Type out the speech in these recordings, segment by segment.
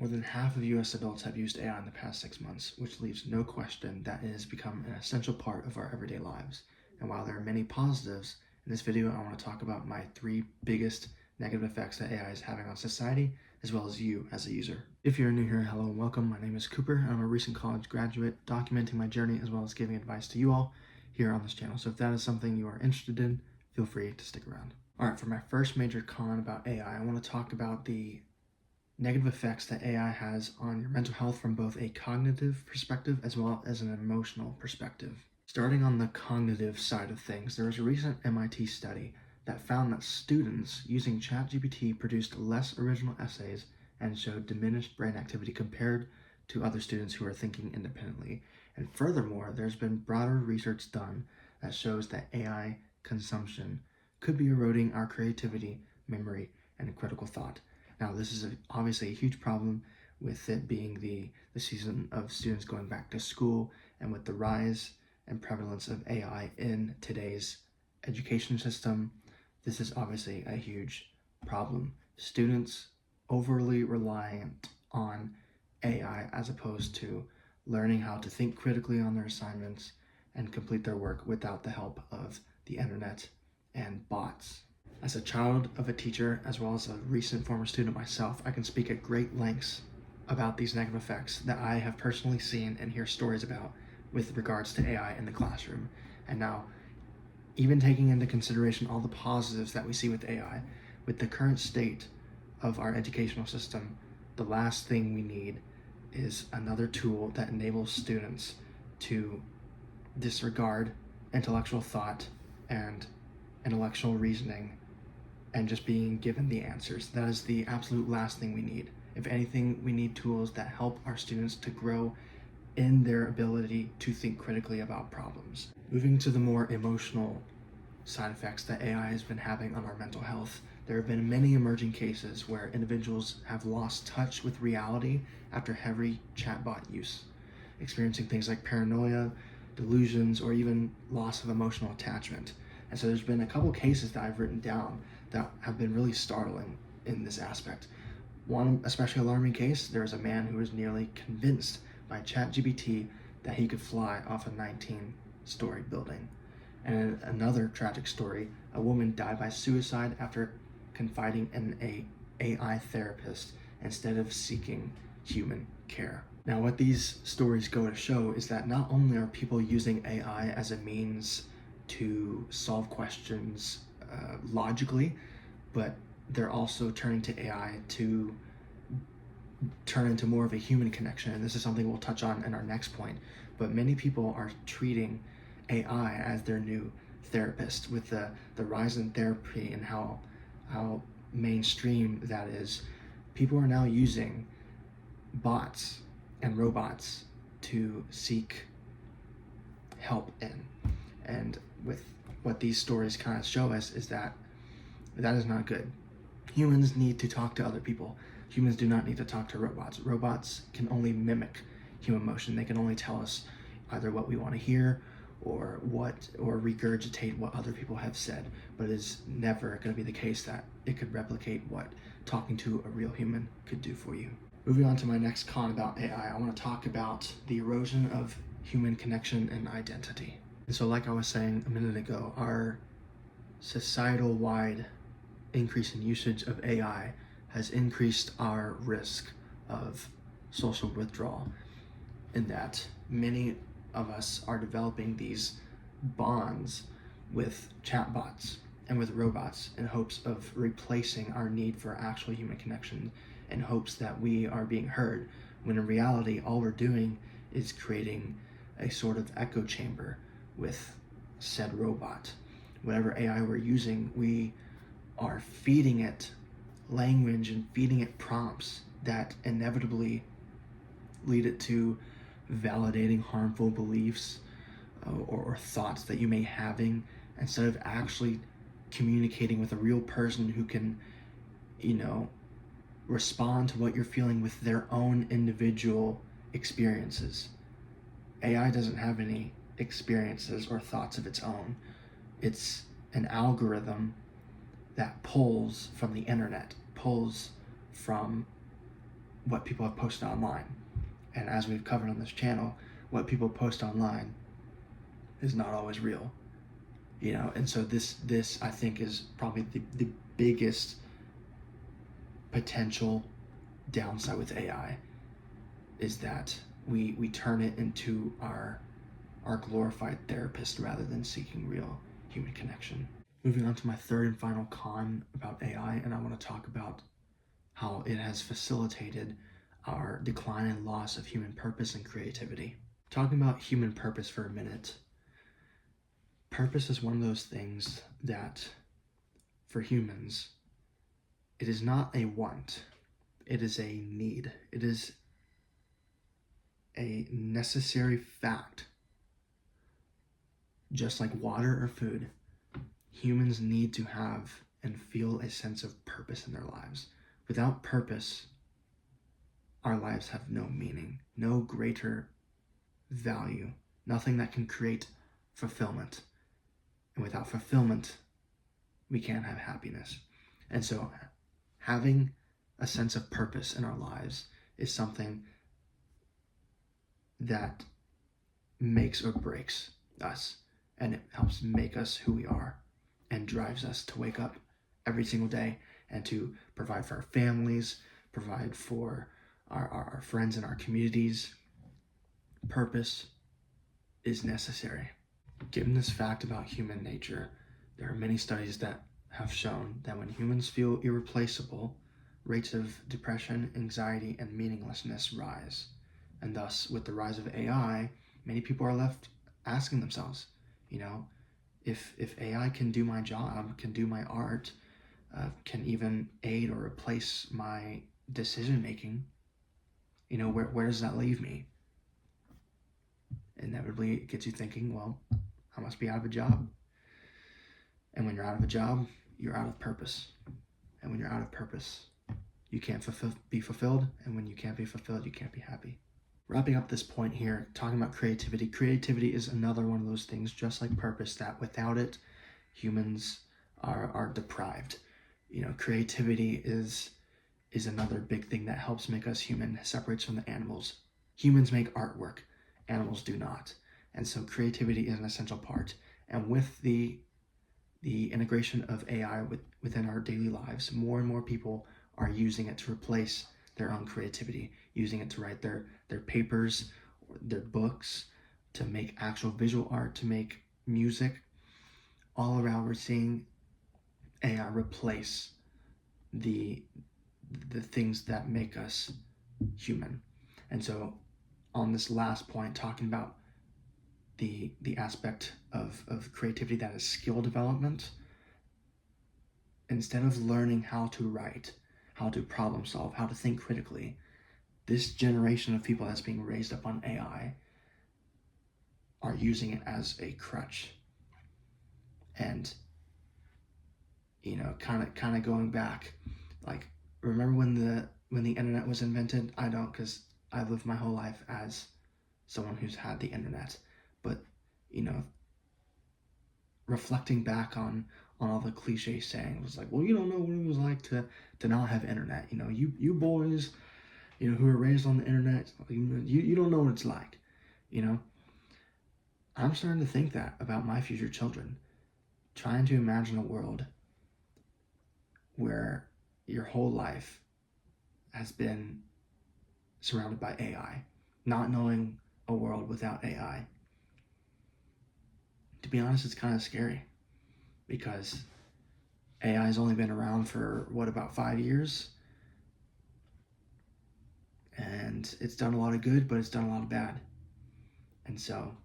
More than half of US adults have used AI in the past 6 months, which leaves no question that it has become an essential part of our everyday lives. And while there are many positives, in this video I want to talk about my 3 biggest negative effects that AI is having on society, as well as you as a user. If you're new here, hello and welcome. My name is Cooper. I'm a recent college graduate documenting my journey as well as giving advice to you all here on this channel. So if that is something you are interested in, feel free to stick around. Alright, for my first major con about AI, I want to talk about the negative effects that AI has on your mental health from both a cognitive perspective as well as an emotional perspective. Starting on the cognitive side of things, there was a recent MIT study that found that students using ChatGPT produced less original essays and showed diminished brain activity compared to other students who are thinking independently. And furthermore, there's been broader research done that shows that AI consumption could be eroding our creativity, memory, and critical thought. Now, this is obviously a huge problem with it being the season of students going back to school, and with the rise and prevalence of AI in today's education system, this is obviously a huge problem. Students overly reliant on AI as opposed to learning how to think critically on their assignments and complete their work without the help of the internet and bots. As a child of a teacher, as well as a recent former student myself, I can speak at great lengths about these negative effects that I have personally seen and hear stories about with regards to AI in the classroom. And now, even taking into consideration all the positives that we see with AI, with the current state of our educational system, the last thing we need is another tool that enables students to disregard intellectual thought and intellectual reasoning and just being given the answers. That is the absolute last thing we need. If anything, we need tools that help our students to grow in their ability to think critically about problems. Moving to the more emotional side effects that AI has been having on our mental health, there have been many emerging cases where individuals have lost touch with reality after heavy chatbot use, experiencing things like paranoia, delusions, or even loss of emotional attachment. And so there's been a couple cases that I've written down that have been really startling in this aspect. One especially alarming case, there was a man who was nearly convinced by ChatGPT that he could fly off a 19-story building. And in another tragic story, a woman died by suicide after confiding in an AI therapist instead of seeking human care. Now, what these stories go to show is that not only are people using AI as a means to solve questions logically, but they're also turning to AI to turn into more of a human connection. And this is something we'll touch on in our next point. But many people are treating AI as their new therapist. With the rise in therapy and how mainstream that is, people are now using bots and robots to seek help in. And with what these stories kind of show us is that is not good. Humans need to talk to other people. Humans do not need to talk to robots. Robots can only mimic human emotion. They can only tell us either what we want to hear or regurgitate what other people have said, but it's never going to be the case that it could replicate what talking to a real human could do for you. Moving on to my next con about AI, I want to talk about the erosion of human connection and identity. And so, like I was saying a minute ago, our societal-wide increase in usage of AI has increased our risk of social withdrawal, in that many of us are developing these bonds with chatbots and with robots in hopes of replacing our need for actual human connection, in hopes that we are being heard, when in reality all we're doing is creating a sort of echo chamber with said robot. Whatever AI we're using, we are feeding it language and feeding it prompts that inevitably lead it to validating harmful beliefs or thoughts that you may having, instead of actually communicating with a real person who can, respond to what you're feeling with their own individual experiences. AI doesn't have any experiences or thoughts of its own. It's an algorithm that pulls from the internet, pulls from what people have posted online. And as we've covered on this channel, what people post online is not always real, you know. And so this I think is probably the biggest potential downside with AI, is that we turn it into our glorified therapist rather than seeking real human connection. Moving on to my third and final con about AI, and I want to talk about how it has facilitated our decline and loss of human purpose and creativity. Talking about human purpose for a minute, purpose is one of those things that, for humans, it is not a want, it is a need. It is a necessary fact. Just like water or food, humans need to have and feel a sense of purpose in their lives. Without purpose, our lives have no meaning, no greater value, nothing that can create fulfillment. And without fulfillment, we can't have happiness. And so having a sense of purpose in our lives is something that makes or breaks us, and it helps make us who we are and drives us to wake up every single day and to provide for our families, provide for our friends and our communities. Purpose is necessary. Given this fact about human nature, there are many studies that have shown that when humans feel irreplaceable, rates of depression, anxiety, and meaninglessness rise. And thus, with the rise of AI, many people are left asking themselves, you know, if AI can do my job, can do my art, can even aid or replace my decision making, you know, where does that leave me? Inevitably, it gets you thinking, well, I must be out of a job. And when you're out of a job, you're out of purpose. And when you're out of purpose, you can't be fulfilled. And when you can't be fulfilled, you can't be happy. Wrapping up this point here, talking about creativity. Creativity is another one of those things, just like purpose, that without it, humans are deprived. You know, creativity is another big thing that helps make us human, separates from the animals. Humans make artwork, animals do not. And so creativity is an essential part. And with the integration of AI within our daily lives, more and more people are using it to replace their own creativity, using it to write their papers, or their books, to make actual visual art, to make music. All around, we're seeing AI replace the things that make us human. And so on this last point, talking about the aspect of creativity that is skill development, instead of learning how to write, how to problem solve, how to think critically, this generation of people that's being raised up on AI are using it as a crutch. And, you know, kind of going back, like, remember when the internet was invented? I don't, because I've lived my whole life as someone who's had the internet. But, you know, reflecting back on all the cliche sayings, was like, well, you don't know what it was like to not have internet. You know, you boys, you know, who are raised on the internet, you don't know what it's like. You know, I'm starting to think that about my future children, trying to imagine a world where your whole life has been surrounded by AI, not knowing a world without AI. To be honest, it's kind of scary, because AI has only been around for, about 5 years? And it's done a lot of good, but it's done a lot of bad. And so,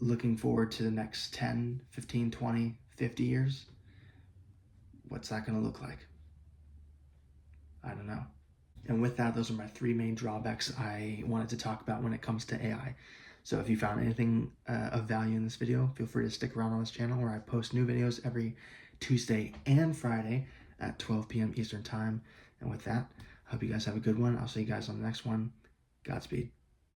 looking forward to the next 10, 15, 20, 50 years, what's that going to look like? I don't know. And with that, those are my 3 main drawbacks I wanted to talk about when it comes to AI. So if you found anything of value in this video, feel free to stick around on this channel, where I post new videos every Tuesday and Friday at 12 p.m. Eastern Time. And with that, I hope you guys have a good one. I'll see you guys on the next one. Godspeed.